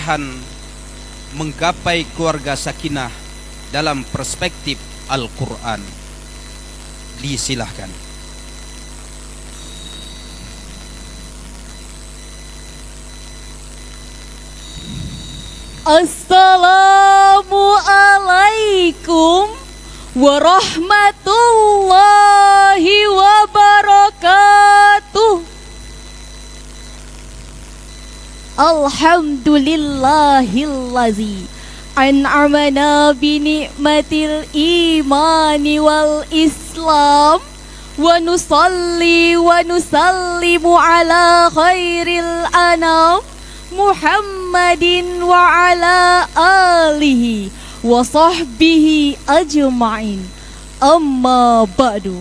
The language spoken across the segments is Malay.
kesusahan menggapai keluarga sakinah dalam perspektif Al-Quran. Disilahkan. Assalamualaikum warahmatullahi wabarakatuh. Alhamdulillahillazi an'amana bini'matil imani wal islam wa nusalli wa nusallimu ala khairil anam Muhammadin wa ala alihi wa sahbihi ajma'in. Amma ba'du.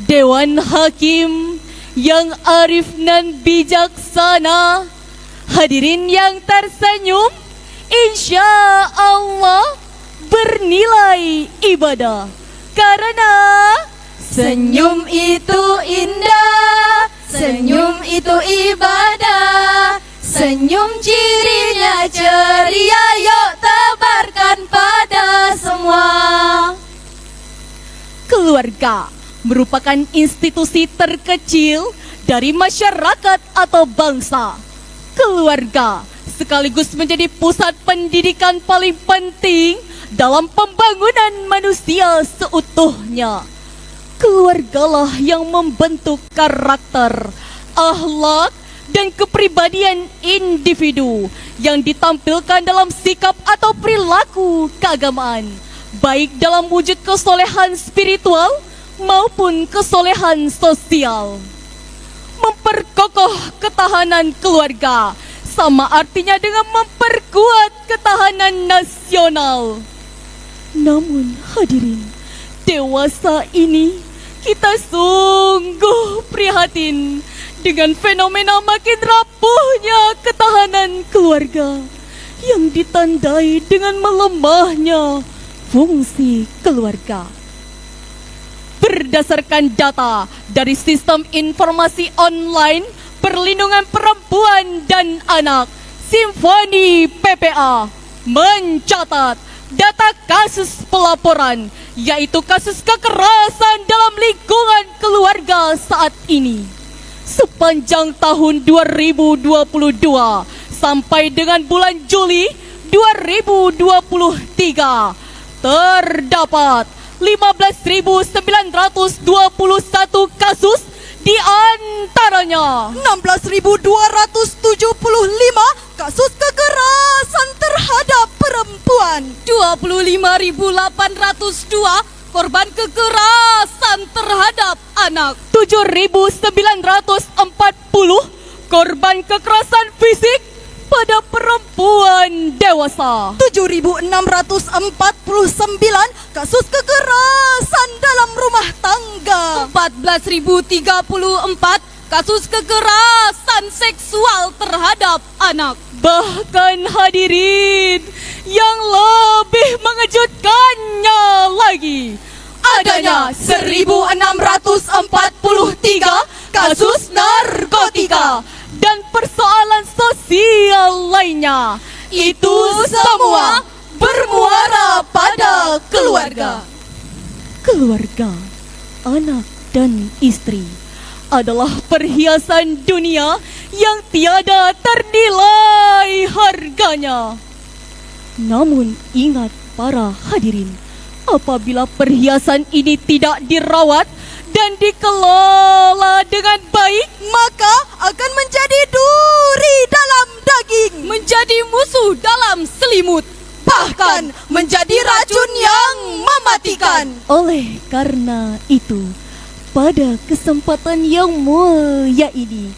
Dewan Hakim yang arif nan bijaksana, hadirin yang tersenyum, insya Allah bernilai ibadah. Karena senyum itu indah, senyum itu ibadah, senyum cirinya ceria, yuk tebarkan pada semua. Keluarga merupakan institusi terkecil dari masyarakat atau bangsa. Keluarga sekaligus menjadi pusat pendidikan paling penting dalam pembangunan manusia seutuhnya. Keluargalah yang membentuk karakter, akhlak, dan kepribadian individu yang ditampilkan dalam sikap atau perilaku keagamaan, baik dalam wujud kesolehan spiritual maupun kesolehan sosial. Memperkokoh ketahanan keluarga sama artinya dengan memperkuat ketahanan nasional. Namun hadirin, dewasa ini kita sungguh prihatin dengan fenomena makin rapuhnya ketahanan keluarga yang ditandai dengan melemahnya fungsi keluarga. Berdasarkan data dari Sistem Informasi Online Perlindungan Perempuan dan Anak, Simfoni PPA mencatat data kasus pelaporan, yaitu kasus kekerasan dalam lingkungan keluarga saat ini. Sepanjang tahun 2022 sampai dengan bulan Juli 2023 terdapat 15.921 kasus, di antaranya 16.275 kasus kekerasan terhadap perempuan, 25.802 korban kekerasan terhadap anak, 7.940 korban kekerasan fisik pada perempuan dewasa, 7.649 kasus kekerasan dalam rumah tangga, 14.034 kasus kekerasan seksual terhadap anak. Bahkan hadirin, yang lebih mengejutkannya lagi, adanya 1.643 kasus narkotika dan persoalan sosial lainnya. Itu semua bermuara pada keluarga. Keluarga, anak dan istri adalah perhiasan dunia yang tiada ternilai harganya. Namun ingat para hadirin, apabila perhiasan ini tidak dirawat dan dikelola dengan baik, maka akan menjadi duri dalam daging, menjadi musuh dalam selimut, bahkan menjadi racun yang mematikan. Oleh karena itu, pada kesempatan yang mulia ini,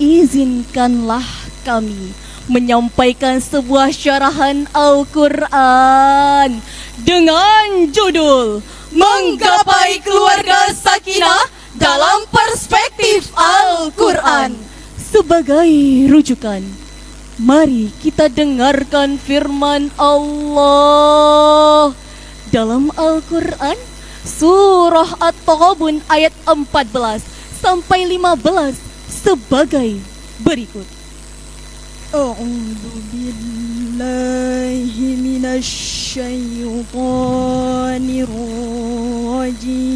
izinkanlah kami menyampaikan sebuah syarahan Al-Quran dengan judul Menggapai Keluarga Sakinah dalam Perspektif Al-Quran. Sebagai rujukan, mari kita dengarkan firman Allah dalam Al-Quran Surah At-Taghabun ayat 14 sampai 15 sebagai berikut. A'udzu billahi بالله من الشيطان الرجيم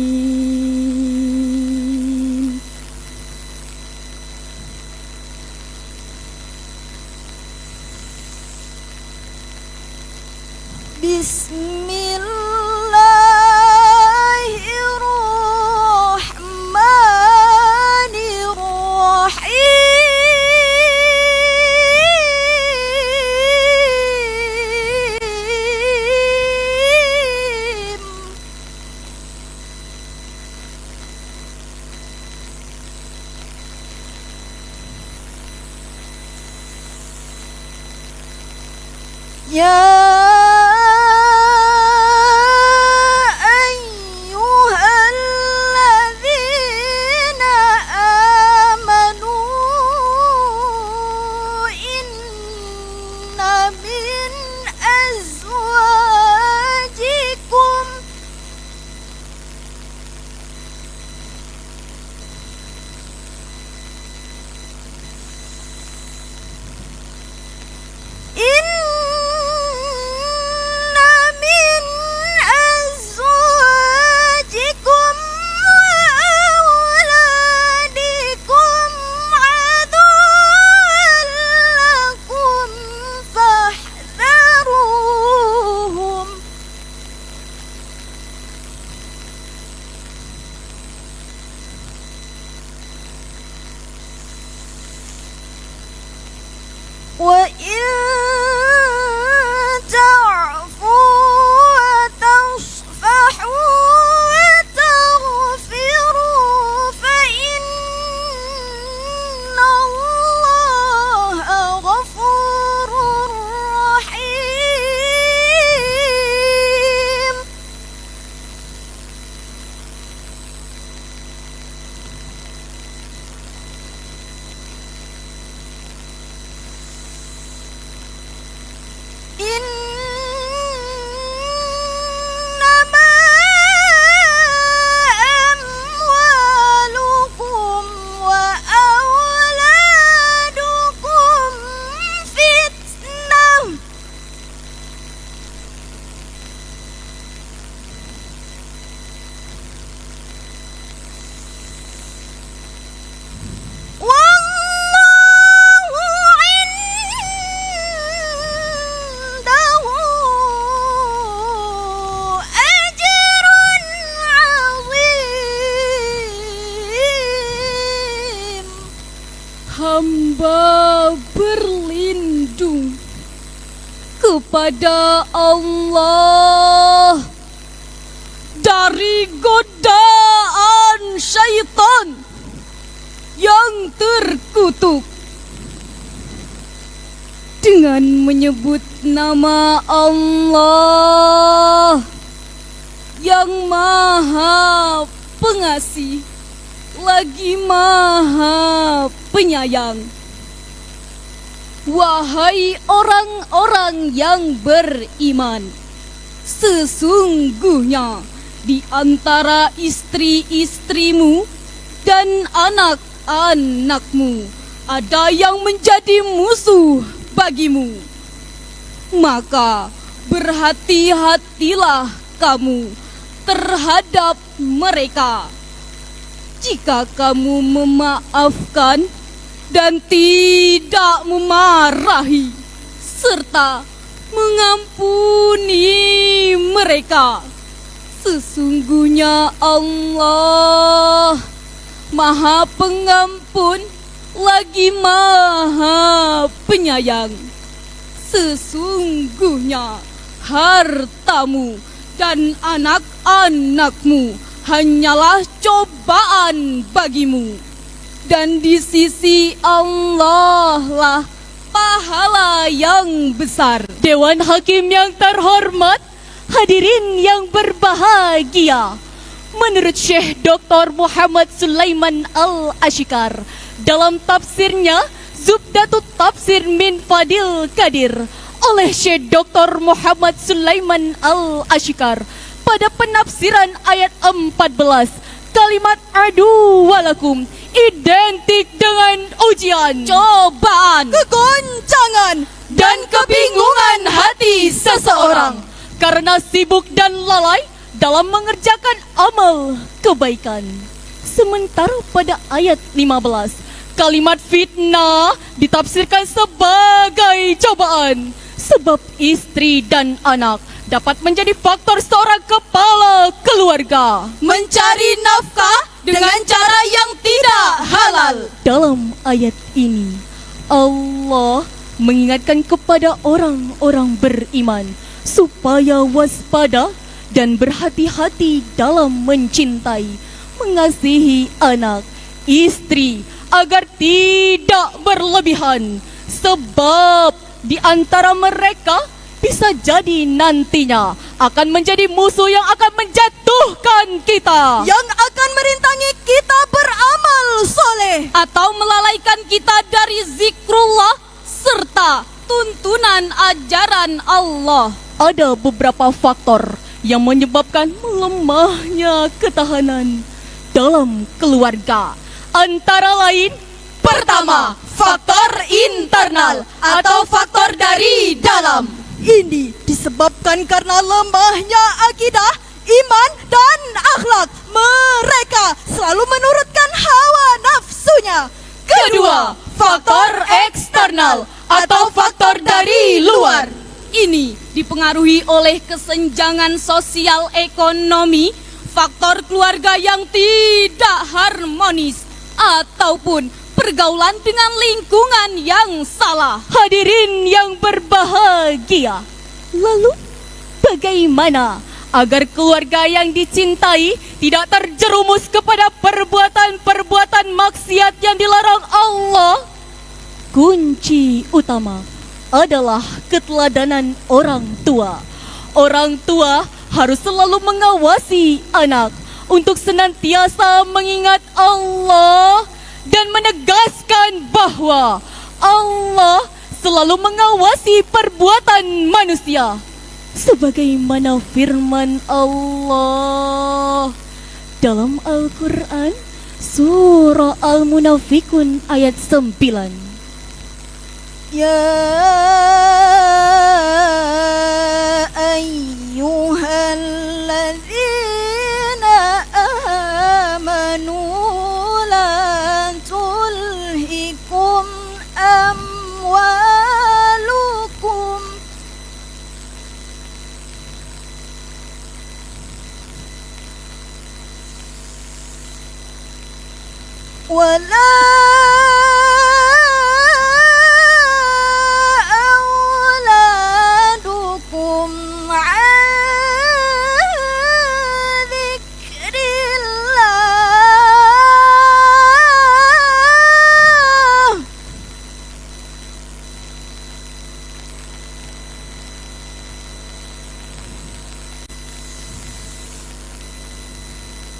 بسم الله الرحمن الرحيم يا وإن تعفوا وتصفحوا وتغفروا فإن الله غفور رحيم إنما أموالكم وأولادكم فتنة والله عنده أجر عظيم. Hamba berlindung kepada Allah dari godaan syaitan yang terkutuk dengan menyebut nama Allah yang Maha Pengasih lagi Maha Penyayang. Wahai orang-orang yang beriman, sesungguhnya di antara istri-istrimu dan anak-anakmu ada yang menjadi musuh bagimu. Maka berhati-hatilah kamu terhadap mereka. Jika kamu memaafkan dan tidak memarahi serta mengampuni mereka, sesungguhnya Allah Maha Pengampun lagi Maha Penyayang. Sesungguhnya hartamu dan anak-anakmu hanyalah cobaan bagimu, dan di sisi Allah lah pahala yang besar. Dewan Hakim yang terhormat, hadirin yang berbahagia, menurut Syekh Dr. Muhammad Sulaiman Al-Ashikar dalam tafsirnya Zubdatut Tafsir min Fadil Qadir oleh Syekh Dr. Muhammad Sulaiman Al-Ashikar pada penafsiran ayat 14, kalimat adu walakum identik dengan ujian, cobaan, kegoncangan, dan kebingungan hati seseorang karena sibuk dan lalai dalam mengerjakan amal kebaikan. Sementara pada ayat 15, kalimat fitnah ditafsirkan sebagai cobaan, sebab istri dan anak dapat menjadi faktor seorang kepala keluarga mencari nafkah dengan cara yang tidak halal. Dalam ayat ini, Allah mengingatkan kepada orang-orang beriman supaya waspada dan berhati-hati dalam mencintai, mengasihi anak, istri, agar tidak berlebihan, sebab di antara mereka bisa jadi nantinya akan menjadi musuh yang akan menjatuhkan kita, yang akan merintangi kita beramal soleh, atau melalaikan kita dari zikrullah serta tuntunan ajaran Allah. Ada beberapa faktor yang menyebabkan melemahnya ketahanan dalam keluarga. Antara lain, pertama, faktor internal atau faktor dari dalam. Ini disebabkan karena lemahnya akidah, iman, dan akhlak. Mereka selalu menurutkan hawa nafsunya. Kedua, faktor eksternal atau faktor dari luar. Ini dipengaruhi oleh kesenjangan sosial ekonomi, faktor keluarga yang tidak harmonis, ataupun pergaulan dengan lingkungan yang salah. Hadirin yang berbahagia, lalu bagaimana agar keluarga yang dicintai tidak terjerumus kepada perbuatan-perbuatan maksiat yang dilarang Allah? Kunci utama adalah keteladanan orang tua. Orang tua harus selalu mengawasi anak untuk senantiasa mengingat Allah dan menegaskan bahwa Allah selalu mengawasi perbuatan manusia, sebagaimana firman Allah dalam Al-Quran surah Al-Munafikun ayat 9. Ya ayyuhalladzina amanu la tulhikum amwalukum wala auladukum an dzikrillah.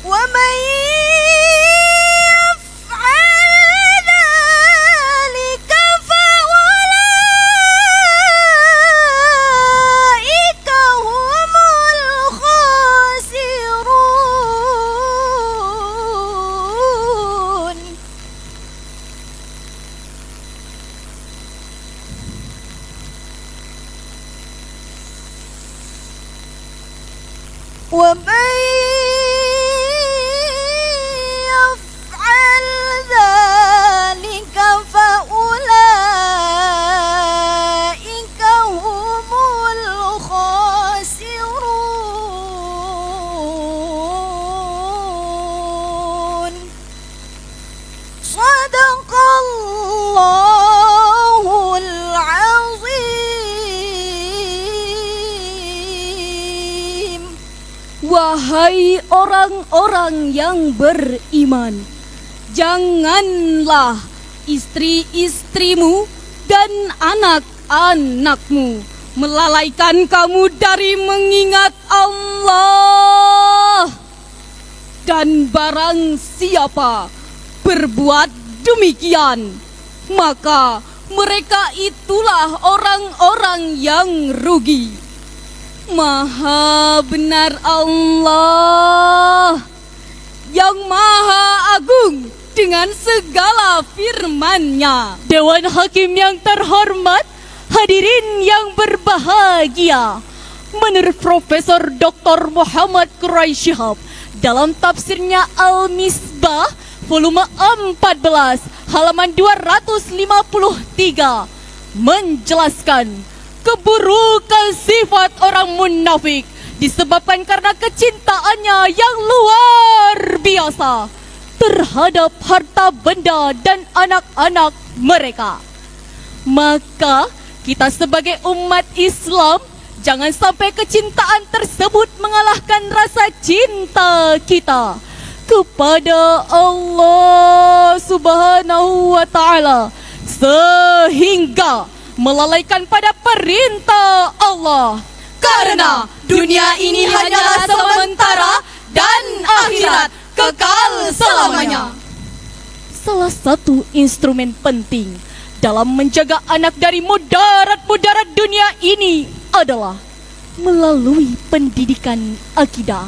Wa man ومن يفعل ذلك فأولئك هم الخاسرون. صدق الله العظيم. Wahai orang-orang yang beriman, janganlah istri-istrimu dan anak-anakmu melalaikan kamu dari mengingat Allah. Dan barang siapa berbuat demikian, maka mereka itulah orang-orang yang rugi. Maha benar Allah yang Maha Agung dengan segala firman-Nya. Dewan Hakim yang terhormat, Hadirin yang berbahagia, menurut Profesor Dr. Muhammad Quraisy Shihab dalam tafsirnya Al-Misbah volume 14 halaman 253 menjelaskan keburukan sifat orang munafik disebabkan karena kecintaannya yang luar biasa terhadap harta benda dan anak-anak mereka. Maka kita sebagai umat Islam jangan sampai kecintaan tersebut mengalahkan rasa cinta kita kepada Allah Subhanahu wa Ta'ala, sehingga melalaikan pada perintah Allah. Karena dunia ini hanyalah sementara dan akhirat kekal selamanya. Salah satu instrumen penting dalam menjaga anak dari mudarat-mudarat dunia ini adalah melalui pendidikan akidah.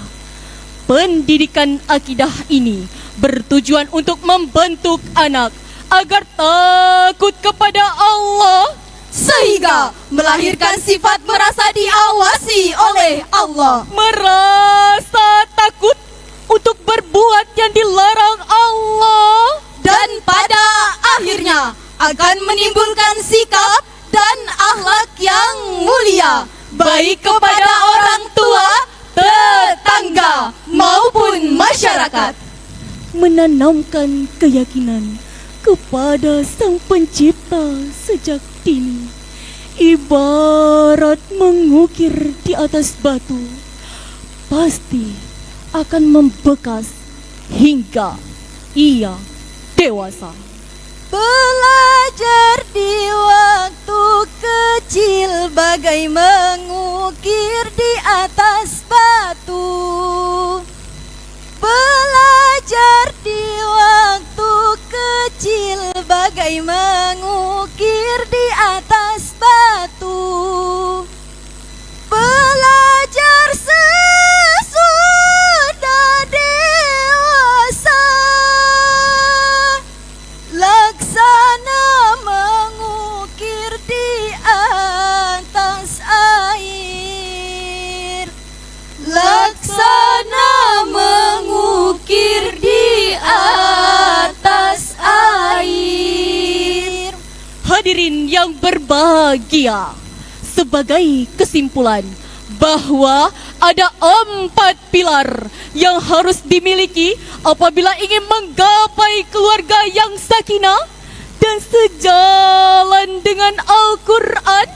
Pendidikan akidah ini bertujuan untuk membentuk anak agar takut kepada Allah, sehingga melahirkan sifat merasa diawasi oleh Allah, merasa takut untuk berbuat yang dilarang Allah, dan pada akhirnya akan menimbulkan sikap dan akhlak yang mulia baik kepada orang tua, tetangga maupun masyarakat. Menanamkan keyakinan kepada Sang Pencipta sejak dini ibarat mengukir di atas batu, pasti akan membekas hingga ia dewasa. Belajar di waktu kecil bagai mengukir di atas batu. Belajar di waktu kecil bagai mengukir di atas batu. Belajar sesudah dewasa, laksana mengukir di atas air. Laksana mengukir di atas air. Hadirin yang berbahagia, sebagai kesimpulan bahwa ada 4 pilar yang harus dimiliki apabila ingin menggapai keluarga yang sakinah dan sejalan dengan Al-Quran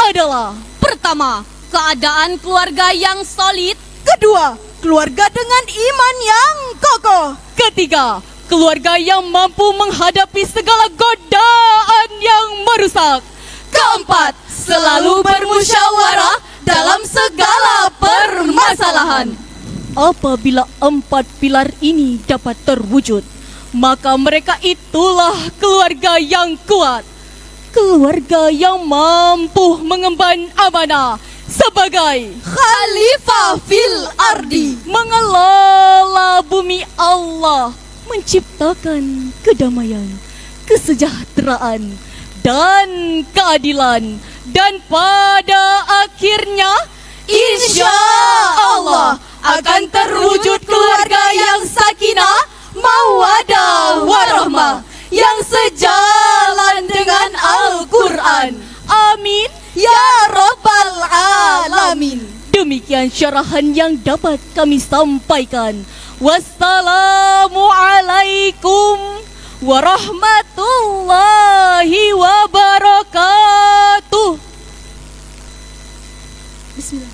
adalah: pertama, keadaan keluarga yang solid; kedua, keluarga dengan iman yang kokoh; ketiga, keluarga yang mampu menghadapi segala godaan yang merusak; keempat, selalu bermusyawarah dalam segala permasalahan. Apabila 4 pilar ini dapat terwujud, maka mereka itulah keluarga yang kuat, keluarga yang mampu mengemban amanah sebagai khalifah fil ardi, mengelola bumi Allah, menciptakan kedamaian, kesejahteraan, dan keadilan. Dan pada akhirnya insya Allah akan terwujud keluarga yang sakinah, mawadah, warahmah, yang sejalan dengan Al-Quran. Amin ya Rabbal Alamin. Demikian syarahan yang dapat kami sampaikan. Wassalamualaikum warahmatullahi wabarakatuh. Bismillah.